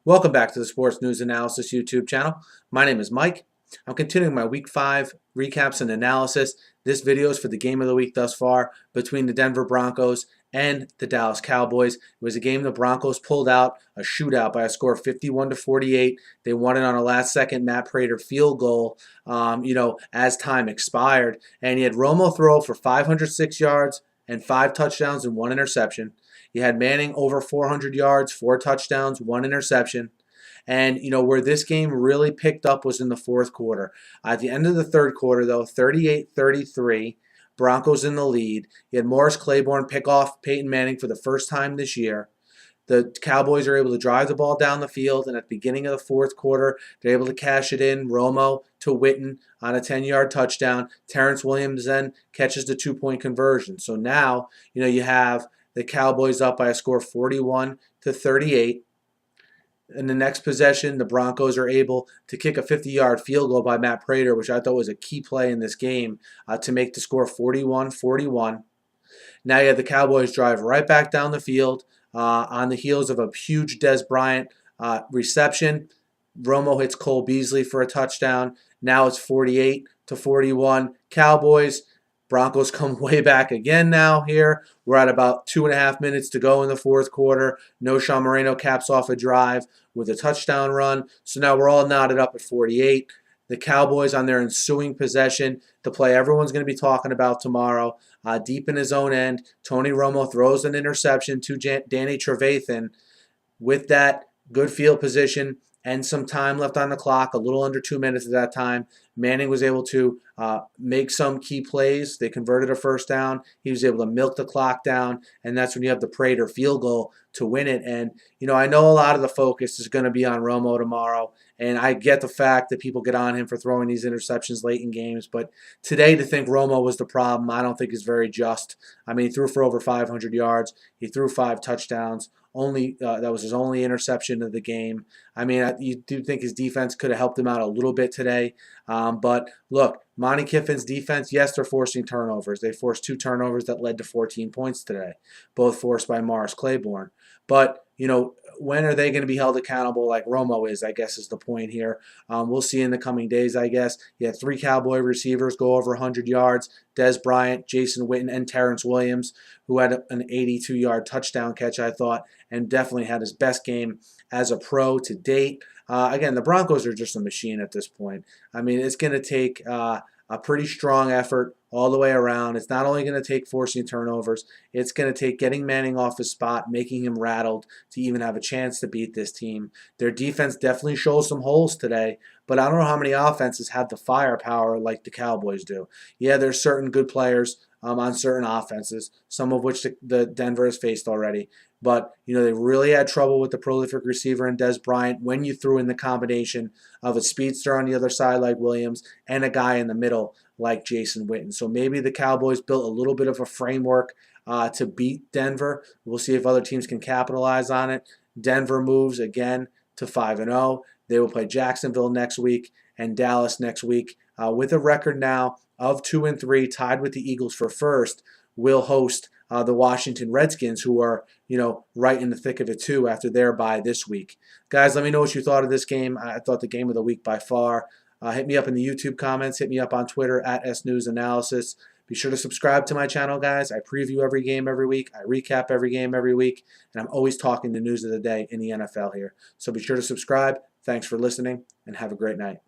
Welcome back to the Sports News Analysis YouTube channel. My name is Mike. I'm continuing my Week 5 recaps and analysis. This video is for the game of the week thus far between the Denver Broncos and the Dallas Cowboys. It was a game the Broncos pulled out, a shootout by a score of 51-48. They won it on a last-second Matt Prater field goal, as time expired. And he had Romo throw for 506 yards and 5 touchdowns and 1 interception. You had Manning over 400 yards, 4 touchdowns, 1 interception. And, where this game really picked up was in the fourth quarter. At the end of the third quarter, though, 38-33, Broncos in the lead. You had Morris Claiborne pick off Peyton Manning for the first time this year. The Cowboys are able to drive the ball down the field, and at the beginning of the fourth quarter, they're able to cash it in. Romo to Witten on a 10-yard touchdown. Terrence Williams then catches the 2-point conversion. So now, you have the Cowboys up by a score of 41-38. In the next possession, the Broncos are able to kick a 50-yard field goal by Matt Prater, which I thought was a key play in this game to make the score 41-41. Now you have the Cowboys drive right back down the field on the heels of a huge Dez Bryant reception. Romo hits Cole Beasley for a touchdown. Now it's 48-41. Cowboys. Broncos come way back again now here. We're at about 2.5 minutes to go in the fourth quarter. No Sean Moreno caps off a drive with a touchdown run. So now we're all knotted up at 48. The Cowboys on their ensuing possession, the play everyone's going to be talking about tomorrow, deep in his own end, Tony Romo throws an interception to Danny Trevathan. With that good field position and some time left on the clock, a little under 2 minutes at that time, Manning was able to make some key plays. They converted a first down. He was able to milk the clock down, and that's when you have the Prater field goal to win it. And, I know a lot of the focus is going to be on Romo tomorrow, and I get the fact that people get on him for throwing these interceptions late in games, but today to think Romo was the problem, I don't think is very just. I mean, he threw for over 500 yards. He threw 5 touchdowns. That was his only interception of the game. I mean, you do think his defense could have helped him out a little bit today. But look, Monty Kiffin's defense, yes, they're forcing turnovers. They forced 2 turnovers that led to 14 points today, both forced by Morris Claiborne. But, when are they going to be held accountable like Romo is, I guess is the point here. We'll see in the coming days, I guess. You had 3 Cowboy receivers go over 100 yards. Dez Bryant, Jason Witten, and Terrence Williams, who had an 82-yard touchdown catch, I thought, and definitely had his best game as a pro to date. Again, the Broncos are just a machine at this point. I mean, it's going to take a pretty strong effort all the way around. It's not only going to take forcing turnovers, it's going to take getting Manning off his spot, making him rattled to even have a chance to beat this team. Their defense definitely shows some holes today, but I don't know how many offenses have the firepower like the Cowboys do. Yeah, there's certain good players on certain offenses, some of which the Denver has faced already. But, they really had trouble with the prolific receiver in Dez Bryant when you threw in the combination of a speedster on the other side like Williams and a guy in the middle like Jason Witten. So maybe the Cowboys built a little bit of a framework to beat Denver. We'll see if other teams can capitalize on it. Denver moves again to 5-0. They will play Jacksonville next week and Dallas next week with a record now of 2-3, tied with the Eagles for first. Will host the Washington Redskins, who are, right in the thick of it too after their bye this week. Guys, let me know what you thought of this game. I thought the game of the week by far. Hit me up in the YouTube comments. Hit me up on Twitter at SNewsAnalysis. Be sure to subscribe to my channel, guys. I preview every game every week. I recap every game every week. And I'm always talking the news of the day in the NFL here. So be sure to subscribe. Thanks for listening, and have a great night.